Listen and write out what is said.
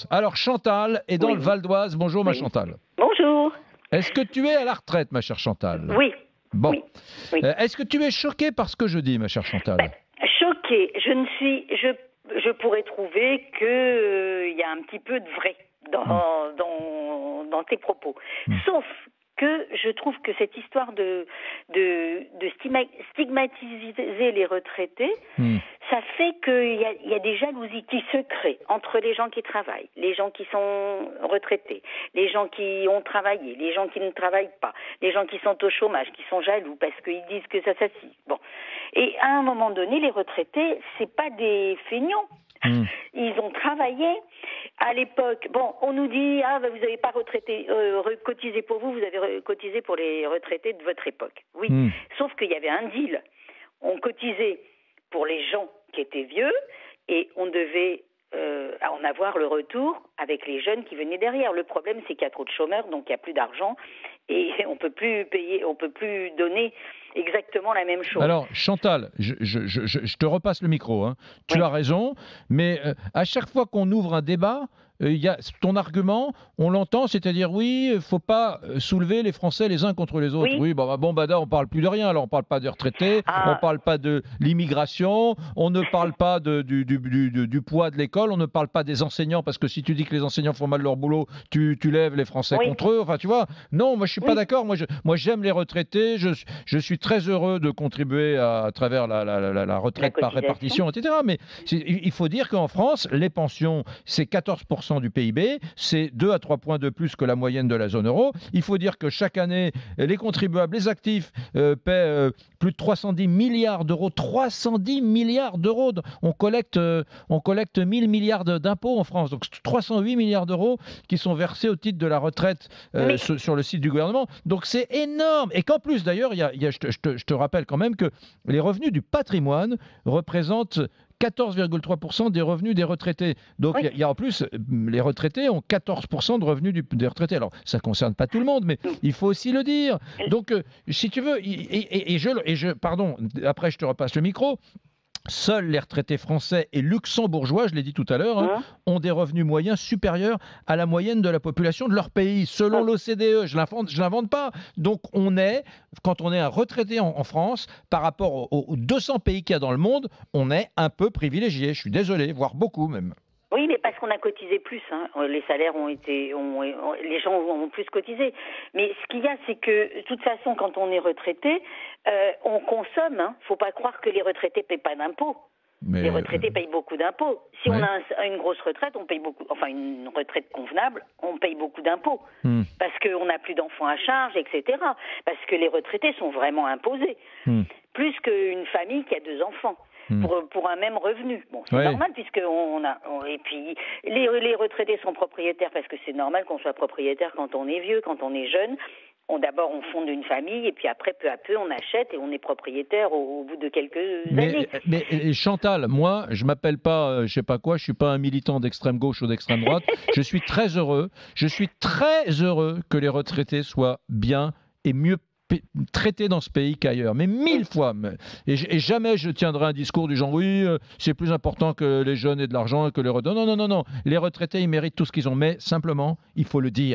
Alors Chantal est dans Oui. le Val d'Oise. Bonjour ma Oui. Chantal. Bonjour. Est-ce que tu es à la retraite ma chère Chantal? Oui. Bon. Oui. Oui. Est-ce que tu es choquée par ce que je dis ma chère Chantal? Choquée. Je pourrais trouver que y a un petit peu de vrai dans tes propos. Sauf que je trouve que cette histoire de stigmatiser les retraités, ça fait qu'il y a des jalousies qui se créent entre les gens qui travaillent, les gens qui sont retraités, les gens qui ont travaillé, les gens qui ne travaillent pas, les gens qui sont au chômage, qui sont jaloux parce qu'ils disent que ça s'assit. Bon. Et à un moment donné, les retraités, c'est pas des feignants. Ils ont travaillé. À l'époque, bon, on nous dit vous n'avez pas cotisé pour vous avez cotisé pour les retraités de votre époque. Oui, sauf qu'il y avait un deal. On cotisait pour les gens qui étaient vieux et on devait en avoir le retour avec les jeunes qui venaient derrière. Le problème, c'est qu'il y a trop de chômeurs, donc il n'y a plus d'argent et on peut plus payer, on peut plus donner exactement la même chose. Alors Chantal, je te repasse le micro. Tu as raison, mais à chaque fois qu'on ouvre un débat, il y a ton argument, on l'entend, c'est-à-dire oui, il ne faut pas soulever les Français les uns contre les autres. Oui, on ne parle plus de rien, alors on ne parle pas des retraités, on ne parle pas de l'immigration, on ne parle pas du poids de l'école, on ne parle pas des enseignants, parce que si tu dis que les enseignants font mal leur boulot, tu lèves les Français contre eux, enfin tu vois. Non, moi je ne suis pas d'accord, moi j'aime les retraités, je suis très heureux de contribuer à travers la retraite par répartition, etc. Mais il faut dire qu'en France, les pensions, c'est 14% du PIB, c'est 2 à 3 points de plus que la moyenne de la zone euro. Il faut dire que chaque année, les contribuables, les actifs paient plus de 310 milliards d'euros. 310 milliards d'euros. On collecte 1000 milliards d'impôts en France. Donc 308 milliards d'euros qui sont versés au titre de la retraite sur le site du gouvernement. Donc c'est énorme. Et qu'en plus d'ailleurs, je te rappelle quand même que les revenus du patrimoine représentent 14,3% des revenus des retraités. Donc il y a en plus, les retraités ont 14% de revenus des retraités. Alors ça ne concerne pas tout le monde, mais il faut aussi le dire. Donc si tu veux, pardon, après je te repasse le micro. Seuls les retraités français et luxembourgeois, je l'ai dit tout à l'heure, ont des revenus moyens supérieurs à la moyenne de la population de leur pays, selon l'OCDE. Je ne l'invente pas. Donc quand on est un retraité en France, par rapport aux 200 pays qu'il y a dans le monde, on est un peu privilégié. Je suis désolé, voire beaucoup même. Oui, mais parce qu'on a cotisé plus. Les salaires les gens ont plus cotisé. Mais ce qu'il y a, c'est que, de toute façon, quand on est retraité, on consomme. Faut pas croire que les retraités paient pas d'impôts. Les retraités payent beaucoup d'impôts. Si on a une grosse retraite, on paye beaucoup. Enfin, une retraite convenable, on paye beaucoup d'impôts parce qu'on n'a plus d'enfants à charge, etc. Parce que les retraités sont vraiment imposés, plus qu'une famille qui a 2 enfants. Pour un même revenu. Bon, c'est normal puisque et puis les retraités sont propriétaires parce que c'est normal qu'on soit propriétaire quand on est vieux, quand on est jeune. D'abord, on fonde une famille et puis après, peu à peu, on achète et on est propriétaire au bout de quelques années. Mais Chantal, moi, je m'appelle pas, je sais pas quoi, je suis pas un militant d'extrême gauche ou d'extrême droite. Je suis très heureux que les retraités soient bien et mieux traités dans ce pays qu'ailleurs, mais 1000 fois. Et jamais je tiendrai un discours du genre oui, c'est plus important que les jeunes aient de l'argent et que les retraités. Non. Les retraités, ils méritent tout ce qu'ils ont, mais simplement, il faut le dire.